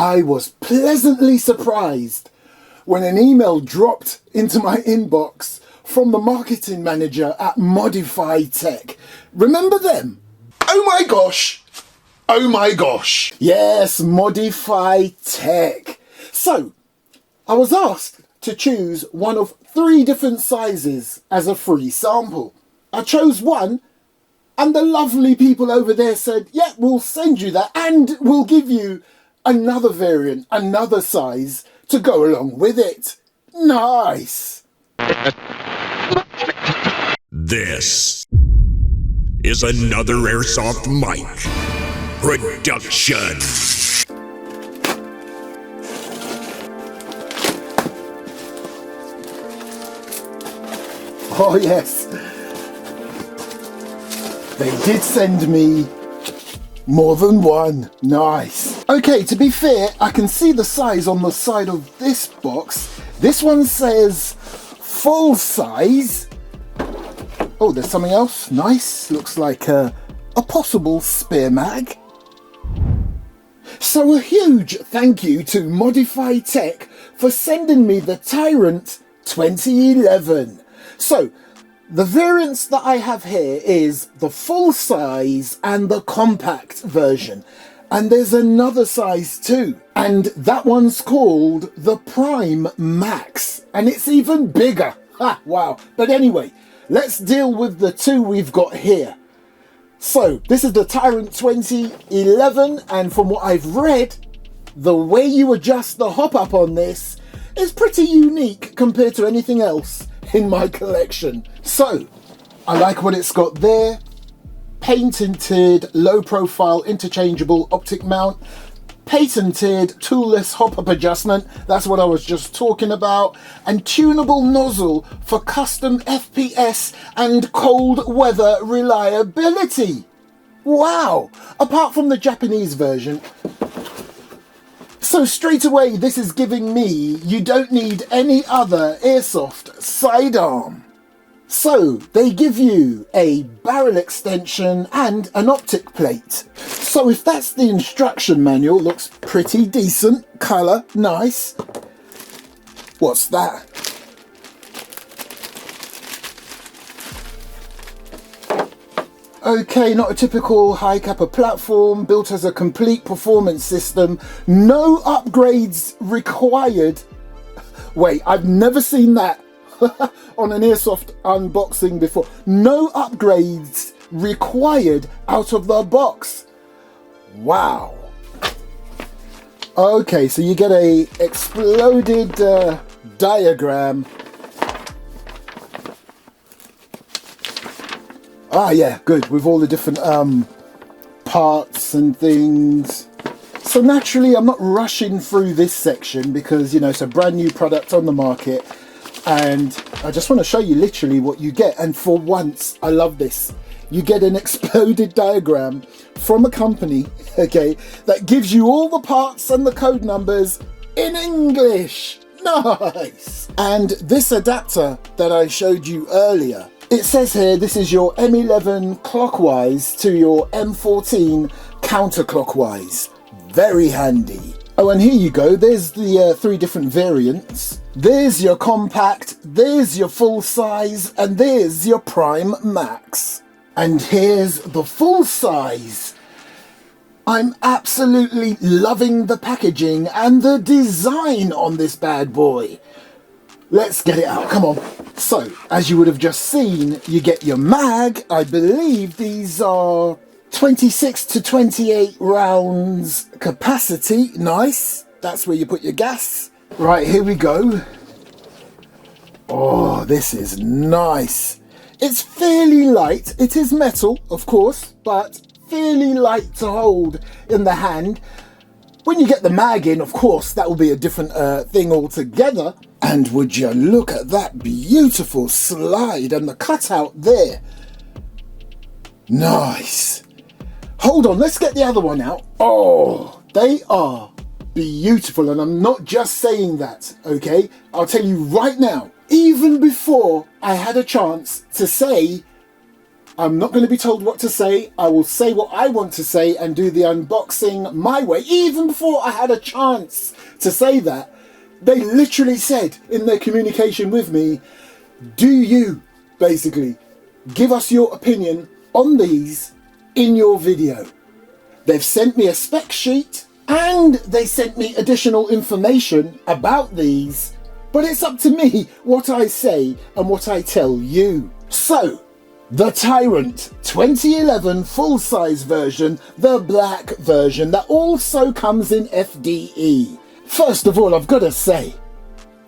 I was pleasantly surprised when an email dropped into my inbox from the marketing manager at Modify Tech. Remember them? Oh my gosh! Oh my gosh! Yes, Modify Tech. So, I was asked to choose one of 3 different sizes as a free sample. I chose one, and the lovely people over there said, yeah, we'll send you that, and we'll give you another variant, another size to go along with it. Nice! This is another Airsoft mic production. Oh yes, they did send me more than one. Nice. Okay, to be fair, I can see the size on the side of this box. This one says full size. Oh, there's something else. Nice. Looks like a possible spare mag. So a huge thank you to Modify Tech for sending me the Tyrant 2011. So, the variants that I have here is the full size and the compact version. And there's another size too. And that one's called the Prime Max. And it's even bigger. Ha, wow. But anyway, let's deal with the 2 we've got here. So, this is the Tyrant 2011. And from what I've read, the way you adjust the hop-up on this is pretty unique compared to anything else in my collection. So, I like what it's got there. Patented, low profile, interchangeable optic mount. Patented, toolless hop-up adjustment. That's what I was just talking about. And tunable nozzle for custom FPS and cold weather reliability. Wow! Apart from the Japanese version. So straight away, this is giving me, you don't need any other Airsoft sidearm. So they give you a barrel extension and an optic plate. So if that's the instruction manual, looks pretty decent, colour, nice. What's that? Okay, not a typical high kappa platform, built as a complete performance system. No upgrades required. Wait, I've never seen that on an Airsoft unboxing before. No upgrades required out of the box. Wow. Okay, so you get a exploded diagram. Ah, yeah, good, with all the different parts and things. So naturally, I'm not rushing through this section because, you know, it's a brand new product on the market. And I just want to show you literally what you get. And for once, I love this. You get an exploded diagram from a company, okay, that gives you all the parts and the code numbers in English. Nice. And this adapter that I showed you earlier, it says here this is your M11 clockwise to your M14 counterclockwise. Very handy. Oh, and here you go. There's the 3 different variants. There's your compact, there's your full size, and there's your Prime Max. And here's the full size. I'm absolutely loving the packaging and the design on this bad boy. Let's get it out, come on. So, as you would have just seen, you get your mag. I believe these are 26 to 28 rounds capacity. Nice. That's where you put your gas. Right, here we go. Oh, this is nice. It's fairly light. It is metal, of course, but fairly light to hold in the hand. When you get the mag in, of course, that will be a different thing altogether. And would you look at that beautiful slide and the cutout there. Nice. Hold on, let's get the other one out. Oh, they are beautiful. And I'm not just saying that, okay? I'll tell you right now, even before I had a chance to say I'm not going to be told what to say. I will say what I want to say and do the unboxing my way. Even before I had a chance to say that, they literally said in their communication with me, do you basically give us your opinion on these in your video? They've sent me a spec sheet and they sent me additional information about these, but it's up to me what I say and what I tell you. So, the Tyrant 2011 full-size version, the black version that also comes in FDE. First of all, I've got to say,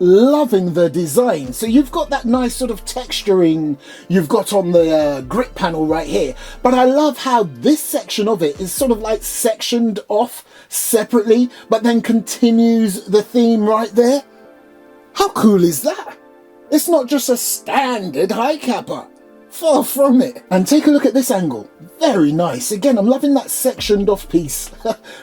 loving the design. So you've got that nice sort of texturing you've got on the grip panel right here, but I love how this section of it is sort of like sectioned off separately, but then continues the theme right there. How cool is that? It's not just a standard high capper. Far from it. And take a look at this angle. Very nice. Again, I'm loving that sectioned off piece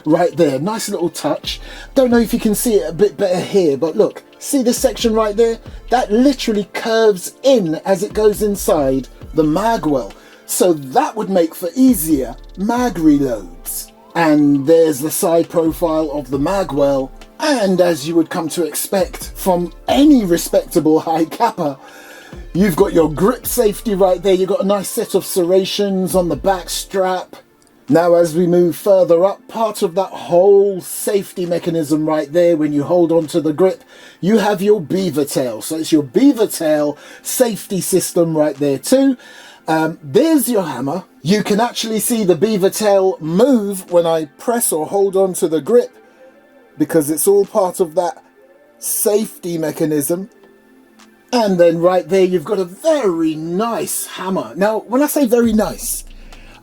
right there. Nice little touch. Don't know if you can see it a bit better here, but look, see this section right there? That literally curves in as it goes inside the mag well. So that would make for easier mag reloads. And there's the side profile of the mag well. And as you would come to expect from any respectable high capper, you've got your grip safety right there. You've got a nice set of serrations on the back strap. Now as we move further up, part of that whole safety mechanism right there, when you hold onto the grip, you have your beaver tail. So it's your beaver tail safety system right there too. There's your hammer. You can actually see the beaver tail move when I press or hold onto the grip, because it's all part of that safety mechanism. And then right there, you've got a very nice hammer. Now, when I say very nice,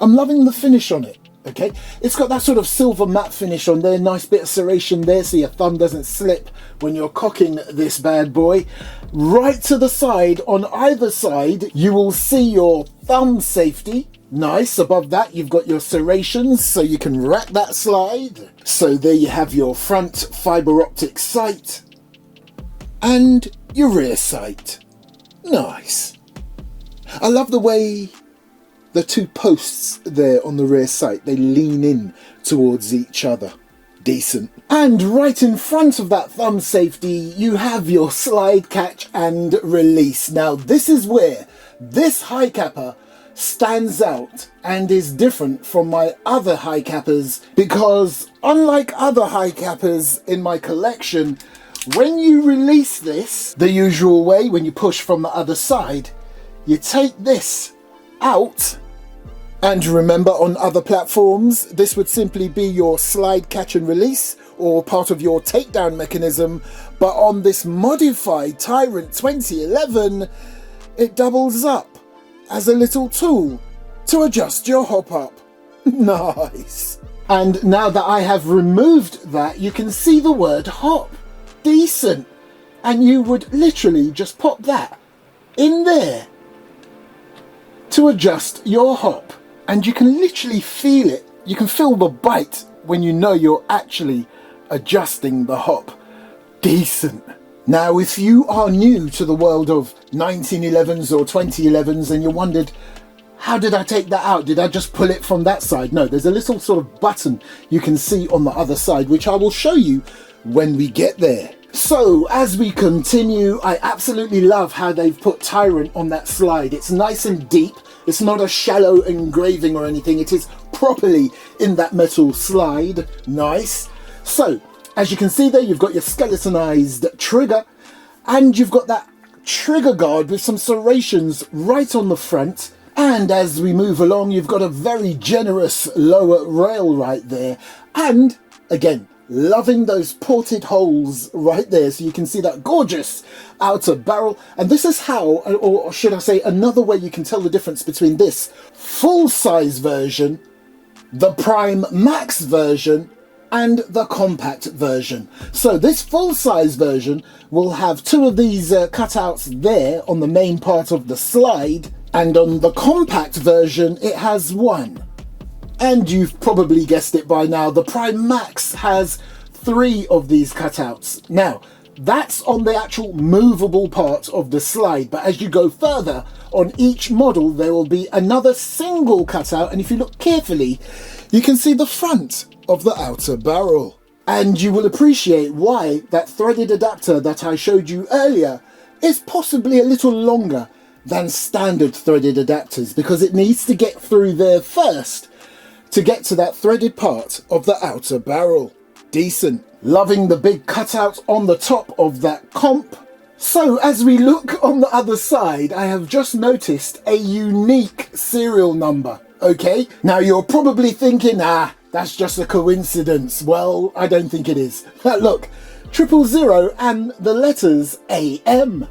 I'm loving the finish on it, okay? It's got that sort of silver matte finish on there, nice bit of serration there so your thumb doesn't slip when you're cocking this bad boy. Right to the side, on either side, you will see your thumb safety. Nice. Above that, you've got your serrations so you can rack that slide. So there you have your front fibre optic sight and your rear sight. Nice. I love the way the two posts there on the rear sight, they lean in towards each other. Decent. And right in front of that thumb safety, you have your slide catch and release. Now this is where this high capper stands out and is different from my other high cappers, because unlike other high cappers in my collection, when you release this the usual way, when you push from the other side, you take this out. And remember, on other platforms, this would simply be your slide catch and release or part of your takedown mechanism. But on this modified Tyrant 2011, it doubles up as a little tool to adjust your hop up. Nice. And now that I have removed that, you can see the word hop. Decent. And you would literally just pop that in there to adjust your hop. And you can literally feel it. You can feel the bite when you know you're actually adjusting the hop. Decent. Now, if you are new to the world of 1911s or 2011s and you wondered, how did I take that out? Did I just pull it from that side? No, there's a little sort of button you can see on the other side, which I will show you when we get there. So as we continue, I absolutely love how they've put Tyrant on that slide. It's nice and deep. It's not a shallow engraving or anything. It is properly in that metal slide. Nice. So as you can see there, you've got your skeletonized trigger and you've got that trigger guard with some serrations right on the front. And as we move along, you've got a very generous lower rail right there. And again, loving those ported holes right there so you can see that gorgeous outer barrel. And this is how, or should I say, another way you can tell the difference between this full-size version, the Prime Max version, and the compact version. So this full-size version will have two of these cutouts there on the main part of the slide, and on the compact version it has one. And you've probably guessed it by now, the Prime Max has 3 of these cutouts. Now, That's on the actual movable part of the slide, but as you go further, on each model there will be another single cutout, and if you look carefully, you can see the front of the outer barrel. And you will appreciate why that threaded adapter that I showed you earlier is possibly a little longer than standard threaded adapters, because it needs to get through there first to get to that threaded part of the outer barrel. Decent. Loving the big cutout on the top of that comp. So as we look on the other side, I have just noticed a unique serial number. Okay, now you're probably thinking, that's just a coincidence. Well, I don't think it is. Look, 000 and the letters AM.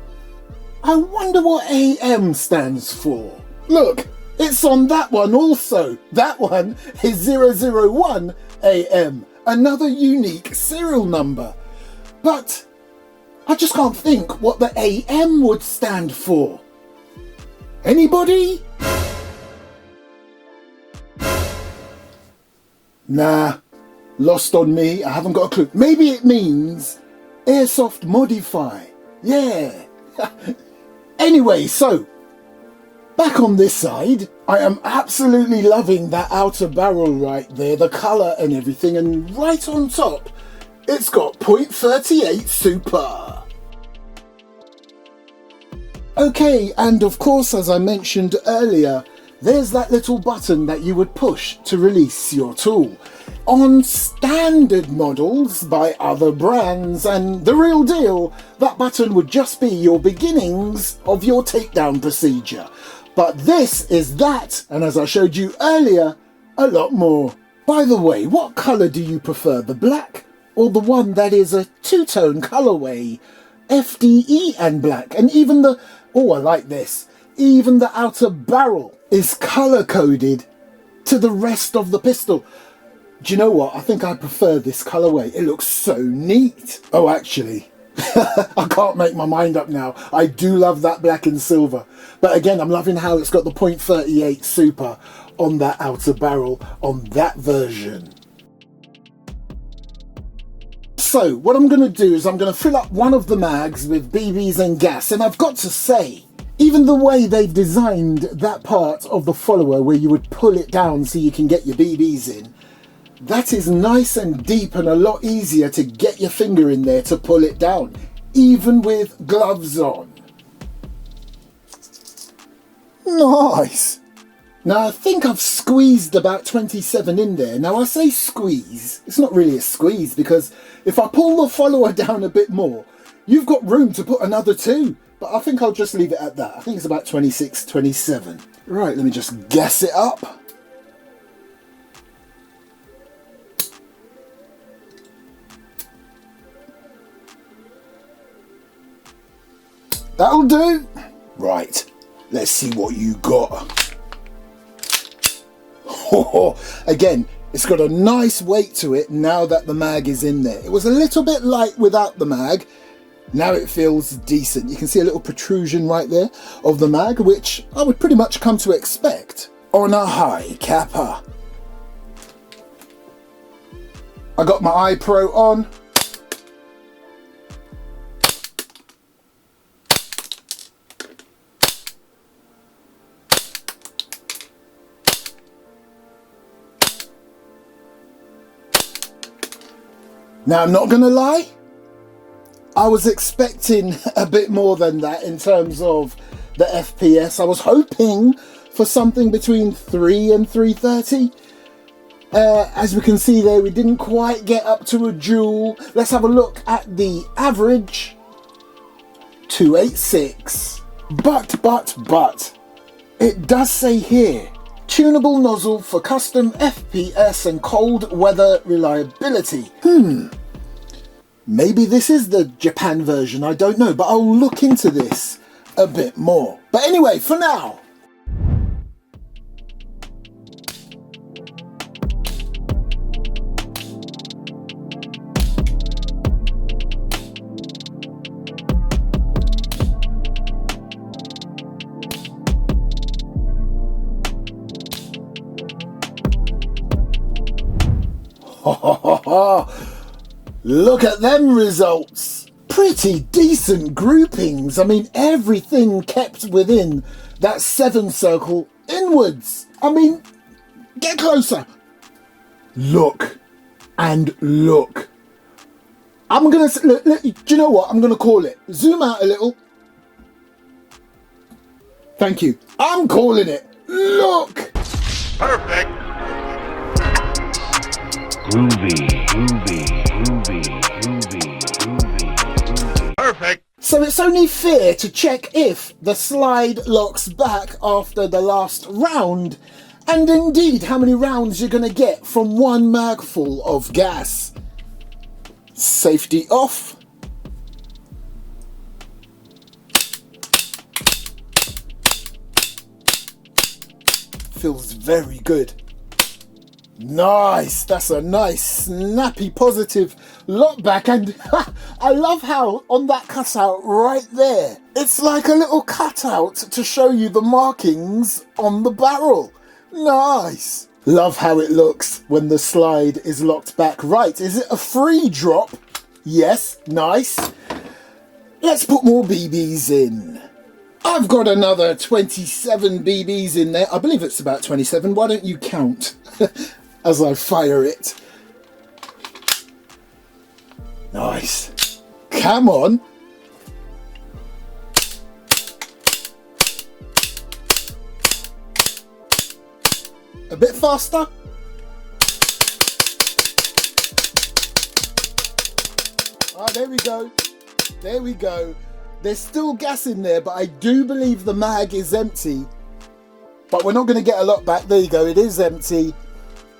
I wonder what AM stands for. Look, it's on that one also. That one is 001 AM, another unique serial number. But I just can't think what the AM would stand for. Anybody? Nah, lost on me. I haven't got a clue. Maybe it means Airsoft Modify. Yeah. Anyway, so back on this side, I am absolutely loving that outer barrel right there, the colour and everything, and right on top, it's got .38 Super. Okay, and of course, as I mentioned earlier, there's that little button that you would push to release your tool. On standard models by other brands and the real deal, that button would just be your beginnings of your takedown procedure. But this is that, and as I showed you earlier, a lot more. By the way, what colour do you prefer, the black or the one that is a two-tone colourway? FDE and black, and even the, oh I like this, even the outer barrel is colour-coded to the rest of the pistol. Do you know what? I think I prefer this colourway. It looks so neat. Oh, actually, I can't make my mind up now. I do love that black and silver. But again, I'm loving how it's got the .38 Super on that outer barrel on that version. So what I'm going to do is I'm going to fill up one of the mags with BBs and gas. And I've got to say, even the way they've designed that part of the follower where you would pull it down so you can get your BBs in, that is nice and deep and a lot easier to get your finger in there to pull it down, even with gloves on. Nice! Now I think I've squeezed about 27 in there. Now I say squeeze, it's not really a squeeze, because if I pull the follower down a bit more, you've got room to put another 2. But I think I'll just leave it at that. I think it's about 26, 27. Right, let me just gas it up. That'll do. Right, let's see what you got. Again, it's got a nice weight to it now that the mag is in there. It was a little bit light without the mag. Now it feels decent. You can see a little protrusion right there of the mag, which I would pretty much come to expect on a high capper. I got my iPro on. Now, I'm not going to lie, I was expecting a bit more than that in terms of the FPS. I was hoping for something between 3 and 330. As we can see there, we didn't quite get up to a joule. Let's have a look at the average. 286. But, it does say here, tunable nozzle for custom FPS and cold weather reliability. Maybe this is the Japan version, I don't know, but I'll look into this a bit more. But anyway, for now, look at them results. pretty decent groupings. I mean, everything kept within that 7 circle inwards. I mean, get closer. Look and look. I'm gonna, look, do you know what? I'm gonna call it. Zoom out a little. Thank you. I'm calling it. Look. Perfect. Groovy, groovy, groovy, groovy, groovy, groovy. Perfect. So it's only fair to check if the slide locks back after the last round, and indeed how many rounds you're gonna get from one mag full of gas. Safety off. Feels very good. Nice, that's a nice snappy positive lock back, and I love how on that cutout right there, it's like a little cutout to show you the markings on the barrel. Nice. Love how it looks when the slide is locked back. Right, is it a free drop? Yes, nice. Let's put more BBs in. I've got another 27 BBs in there. I believe it's about 27. Why don't you count as I fire it? Nice. Come on. A bit faster. Ah, there we go. There we go. There's still gas in there, but I do believe the mag is empty. But we're not going to get a lot back. There you go. It is empty.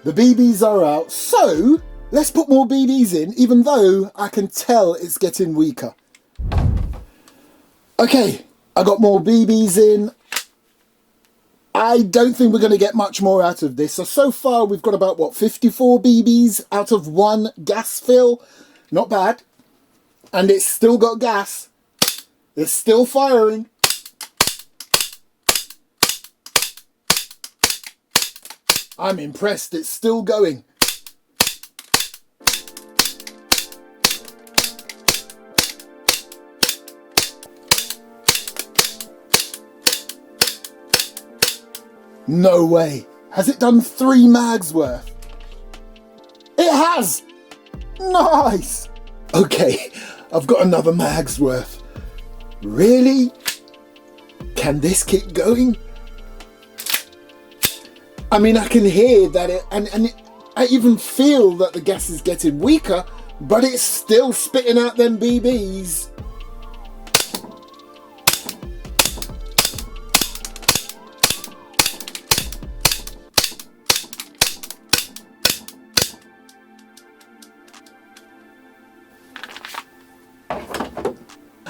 The BBs are out. So let's put more BBs in, even though I can tell it's getting weaker. Okay, I got more BBs in. I don't think we're going to get much more out of this. So far we've got about, what, 54 BBs out of one gas fill. Not bad. And it's still got gas. It's still firing. I'm impressed, it's still going. No way. Has it done 3 mags worth? It has! Nice! Okay, I've got another mag's worth. Really? Can this keep going? I mean, I can hear that I even feel that the gas is getting weaker, but it's still spitting out them BBs.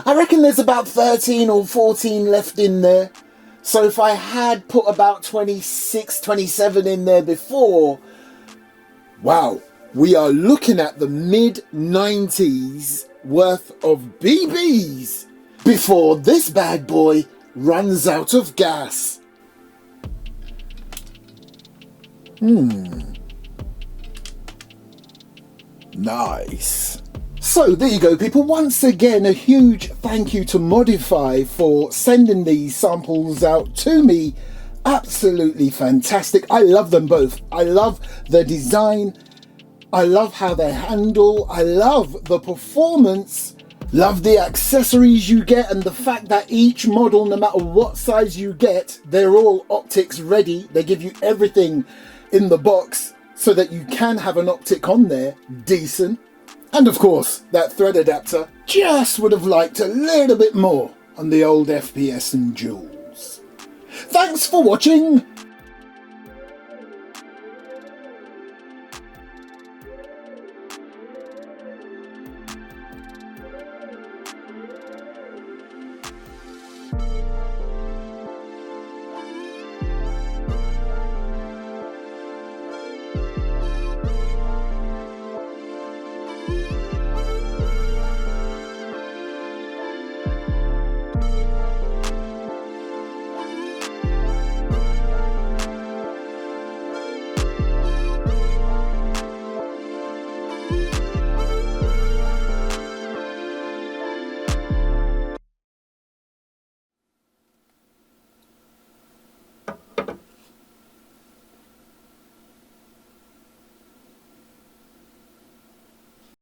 I reckon there's about 13 or 14 left in there. So if I had put about 26, 27 in there before, wow, we are looking at the mid-90s worth of BBs before this bad boy runs out of gas. Nice. So there you go, people. Once again, a huge thank you to Modify for sending these samples out to me. Absolutely fantastic. I love them both. I love the design. I love how they handle. I love the performance. Love the accessories you get, and the fact that each model, no matter what size you get, they're all optics ready. They give you everything in the box so that you can have an optic on there. Decent. And of course, that thread adapter. Just would have liked a little bit more on the old FPS and joules. Thanks for watching.